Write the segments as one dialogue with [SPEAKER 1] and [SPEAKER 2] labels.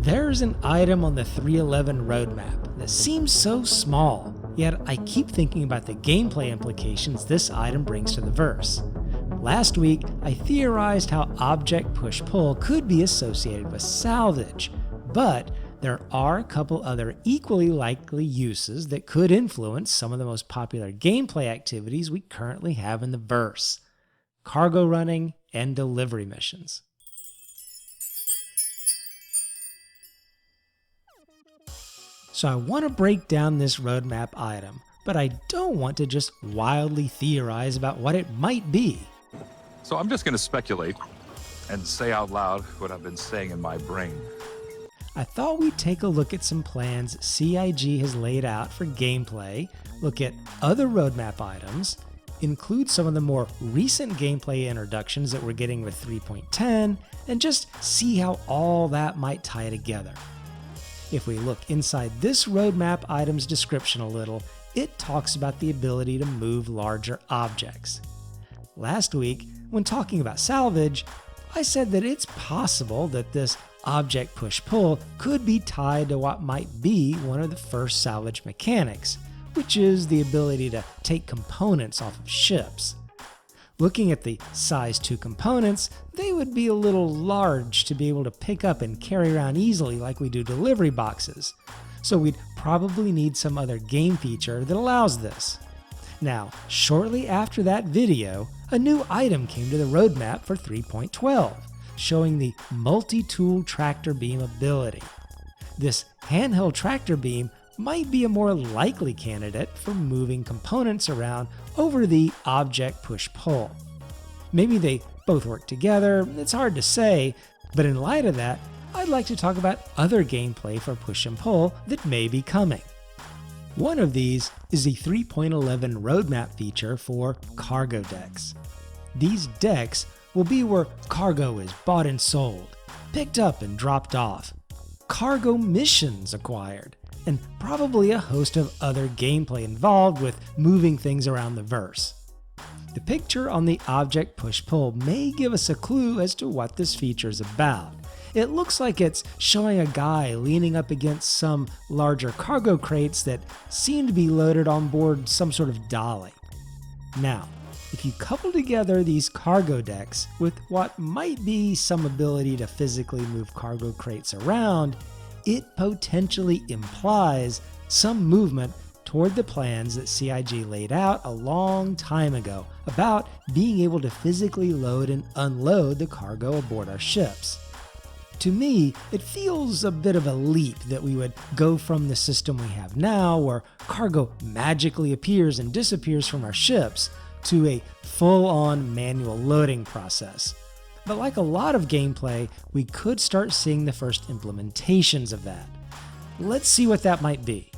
[SPEAKER 1] There's an item on the 311 roadmap that seems so small, yet I keep thinking about the gameplay implications this item brings to the verse. Last week, I theorized how object push-pull could be associated with salvage, but there are a couple other equally likely uses that could influence some of the most popular gameplay activities we currently have in the verse: cargo running and delivery missions. So I want to break down this roadmap item, but I don't want to just wildly theorize about what it might be.
[SPEAKER 2] So I'm just going to speculate and say out loud what I've been saying in my brain.
[SPEAKER 1] I thought we'd take a look at some plans CIG has laid out for gameplay, look at other roadmap items, include some of the more recent gameplay introductions that we're getting with 3.10, and just see how all that might tie together. If we look inside this roadmap item's description a little, it talks about the ability to move larger objects. Last week, when talking about salvage, I said that it's possible that this object push-pull could be tied to what might be one of the first salvage mechanics, which is the ability to take components off of ships. Looking at the size 2 components, they would be a little large to be able to pick up and carry around easily like we do delivery boxes, so we'd probably need some other game feature that allows this. Now, shortly after that video, a new item came to the roadmap for 3.12, showing the multi-tool tractor beam ability. This handheld tractor beam might be a more likely candidate for moving components around over the object push-pull. Maybe they both work together, it's hard to say, but in light of that, I'd like to talk about other gameplay for push and pull that may be coming. One of these is the 3.11 roadmap feature for cargo decks. These decks will be where cargo is bought and sold, picked up and dropped off, cargo missions acquired, and probably a host of other gameplay involved with moving things around the verse. The picture on the object push-pull may give us a clue as to what this feature is about. It looks like it's showing a guy leaning up against some larger cargo crates that seem to be loaded on board some sort of dolly. Now, if you couple together these cargo decks with what might be some ability to physically move cargo crates around, it potentially implies some movement toward the plans that CIG laid out a long time ago about being able to physically load and unload the cargo aboard our ships. To me, it feels a bit of a leap that we would go from the system we have now, where cargo magically appears and disappears from our ships, to a full-on manual loading process. But like a lot of gameplay, we could start seeing the first implementations of that. Let's see what that might be.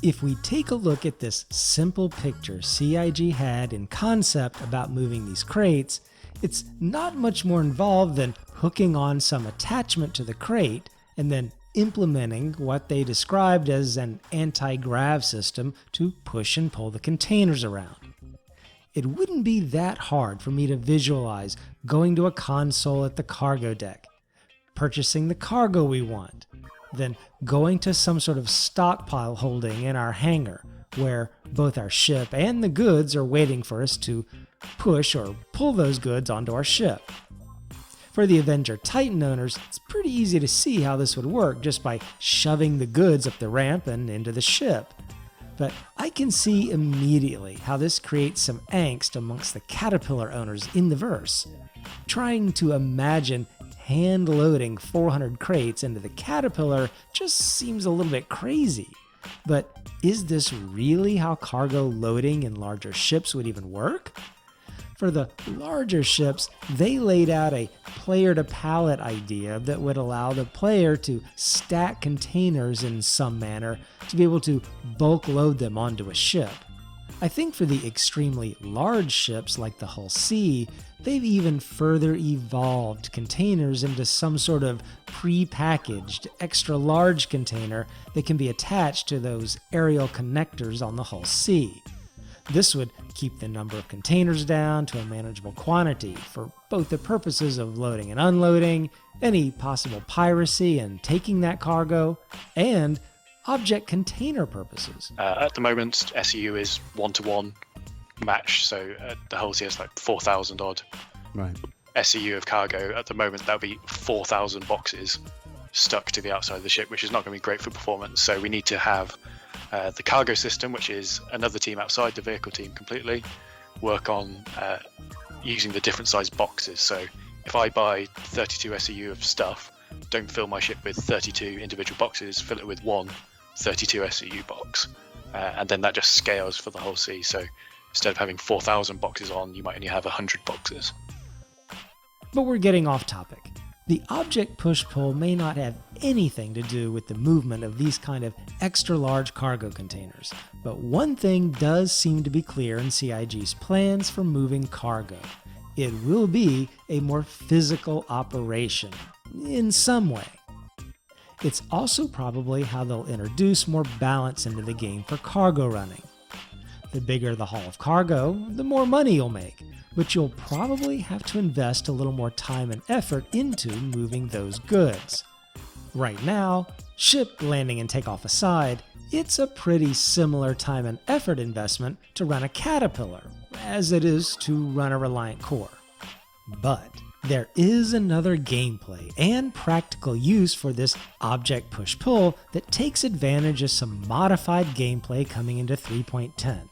[SPEAKER 1] If we take a look at this simple picture CIG had in concept about moving these crates, it's not much more involved than hooking on some attachment to the crate and then implementing what they described as an anti-grav system to push and pull the containers around. It wouldn't be that hard for me to visualize going to a console at the cargo deck, purchasing the cargo we want, then going to some sort of stockpile holding in our hangar, where both our ship and the goods are waiting for us to push or pull those goods onto our ship. For the Avenger Titan owners, it's pretty easy to see how this would work just by shoving the goods up the ramp and into the ship. But I can see immediately how this creates some angst amongst the Caterpillar owners in the verse. Trying to imagine hand-loading 400 crates into the Caterpillar just seems a little bit crazy. But is this really how cargo loading in larger ships would even work? For the larger ships, they laid out a player-to-pallet idea that would allow the player to stack containers in some manner to be able to bulk load them onto a ship. I think for the extremely large ships like the Hull C, they've even further evolved containers into some sort of pre-packaged, extra-large container that can be attached to those aerial connectors on the Hull C. This would keep the number of containers down to a manageable quantity for both the purposes of loading and unloading, any possible piracy and taking that cargo, and object container purposes.
[SPEAKER 3] At the moment, SEU is 1-to-1 match, so the hull has like 4,000 odd.
[SPEAKER 4] Right.
[SPEAKER 3] SEU of cargo. At the moment, that'll be 4,000 boxes stuck to the outside of the ship, which is not going to be great for performance. So we need to have the cargo system, which is another team outside the vehicle team completely, work on using the different size boxes. So if I buy 32 SEU of stuff, don't fill my ship with 32 individual boxes, fill it with one 32 SEU box, and then that just scales for the whole sea. So instead of having 4,000 boxes on, you might only have 100 boxes.
[SPEAKER 1] But we're getting off topic. The object push-pull may not have anything to do with the movement of these kind of extra-large cargo containers, but one thing does seem to be clear in CIG's plans for moving cargo. It will be a more physical operation, in some way. It's also probably how they'll introduce more balance into the game for cargo running. The bigger the haul of cargo, the more money you'll make, but you'll probably have to invest a little more time and effort into moving those goods. Right now, ship landing and takeoff aside, it's a pretty similar time and effort investment to run a Caterpillar as it is to run a Reliant Kore. But there is another gameplay and practical use for this object push-pull that takes advantage of some modified gameplay coming into 3.10.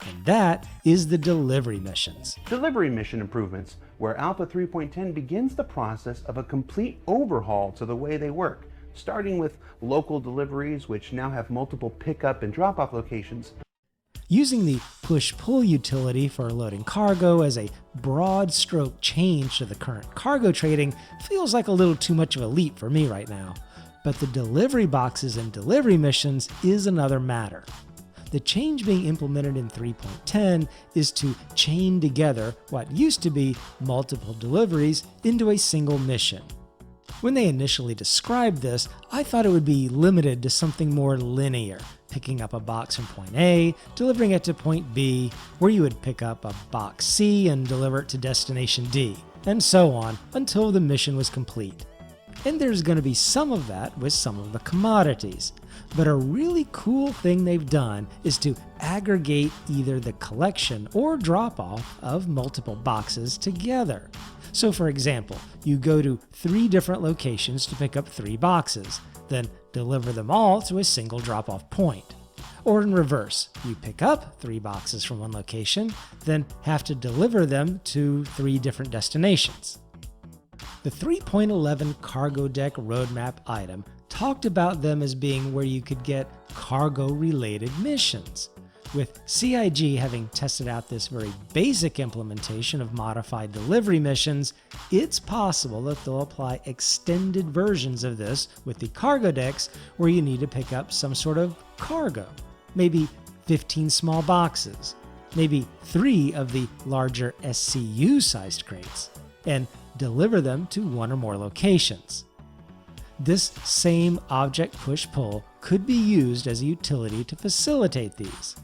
[SPEAKER 1] And that is the delivery missions.
[SPEAKER 4] Delivery mission improvements, where Alpha 3.10 begins the process of a complete overhaul to the way they work, starting with local deliveries, which now have multiple pickup and drop-off locations.
[SPEAKER 1] Using the push-pull utility for loading cargo as a broad stroke change to the current cargo trading feels like a little too much of a leap for me right now. But the delivery boxes and delivery missions is another matter. The change being implemented in 3.10 is to chain together what used to be multiple deliveries into a single mission. When they initially described this, I thought it would be limited to something more linear, picking up a box from point A, delivering it to point B, where you would pick up a box C and deliver it to destination D, and so on until the mission was complete. And there's going to be some of that with some of the commodities. But a really cool thing they've done is to aggregate either the collection or drop-off of multiple boxes together. So for example, you go to 3 different locations to pick up 3 boxes, then deliver them all to a single drop-off point. Or in reverse, you pick up 3 boxes from one location, then have to deliver them to 3 different destinations. The 3.11 cargo deck roadmap item talked about them as being where you could get cargo-related missions. With CIG having tested out this very basic implementation of modified delivery missions, it's possible that they'll apply extended versions of this with the cargo decks where you need to pick up some sort of cargo, maybe 15 small boxes, maybe 3 of the larger SCU-sized crates, and deliver them to 1 or more locations. This same object push-pull could be used as a utility to facilitate these.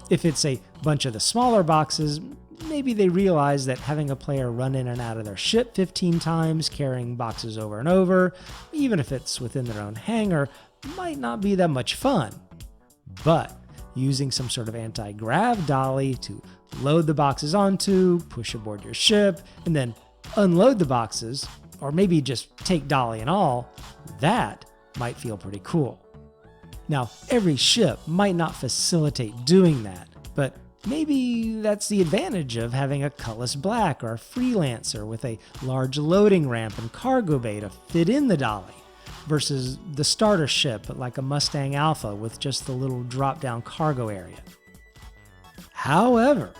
[SPEAKER 1] If it's a bunch of the smaller boxes, maybe they realize that having a player run in and out of their ship 15 times, carrying boxes over and over, even if it's within their own hangar, might not be that much fun. But using some sort of anti-grav dolly to load the boxes onto, push aboard your ship, and then unload the boxes, or maybe just take dolly and all, that might feel pretty cool. Now, every ship might not facilitate doing that, but maybe that's the advantage of having a Cutlass Black or a Freelancer with a large loading ramp and cargo bay to fit in the dolly, versus the starter ship like a Mustang Alpha with just the little drop-down cargo area. However,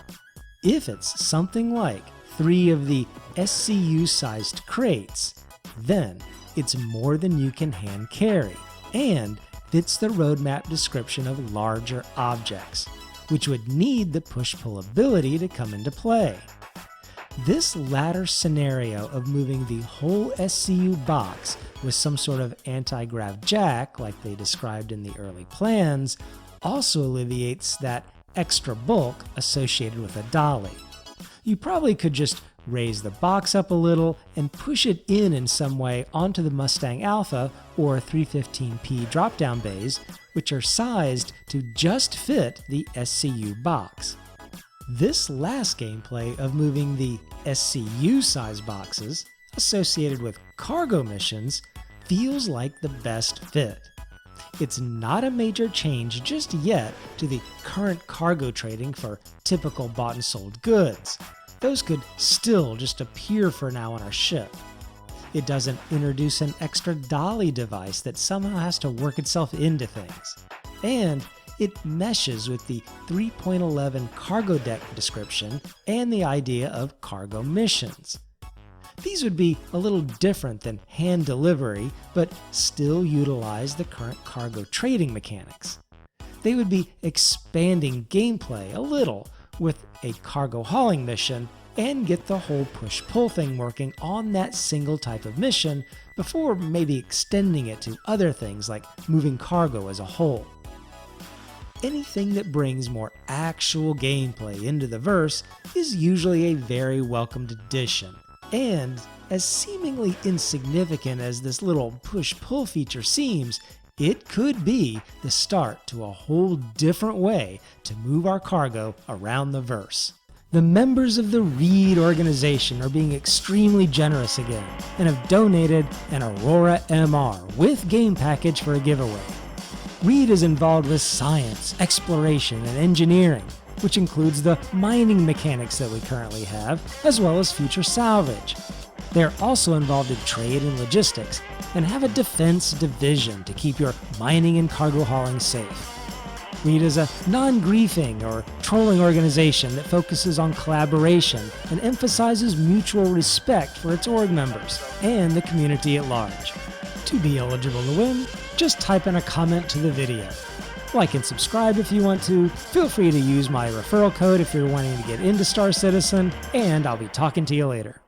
[SPEAKER 1] if it's something like 3 of the SCU-sized crates, then it's more than you can hand carry, and fits the roadmap description of larger objects, which would need the push-pull ability to come into play. This latter scenario of moving the whole SCU box with some sort of anti-grav jack like they described in the early plans also alleviates that extra bulk associated with a dolly. You probably could just raise the box up a little and push it in some way onto the Mustang Alpha or 315P drop-down bays, which are sized to just fit the SCU box. This last gameplay of moving the SCU size boxes associated with cargo missions feels like the best fit. It's not a major change just yet to the current cargo trading for typical bought and sold goods. Those could still just appear for now on our ship. It doesn't introduce an extra dolly device that somehow has to work itself into things. And it meshes with the 3.11 cargo deck description and the idea of cargo missions. These would be a little different than hand delivery, but still utilize the current cargo trading mechanics. They would be expanding gameplay a little with a cargo hauling mission and get the whole push-pull thing working on that single type of mission before maybe extending it to other things like moving cargo as a whole. Anything that brings more actual gameplay into the verse is usually a very welcomed addition. And as seemingly insignificant as this little push-pull feature seems, it could be the start to a whole different way to move our cargo around the verse. The members of the Reed organization are being extremely generous again and have donated an Aurora MR with game package for a giveaway. Reed is involved with science, exploration, and engineering, which includes the mining mechanics that we currently have, as well as future salvage. They are also involved in trade and logistics, and have a defense division to keep your mining and cargo hauling safe. Reed is a non-griefing or trolling organization that focuses on collaboration and emphasizes mutual respect for its org members and the community at large. To be eligible to win, just type in a comment to the video. Like and subscribe if you want to, feel free to use my referral code if you're wanting to get into Star Citizen, and I'll be talking to you later.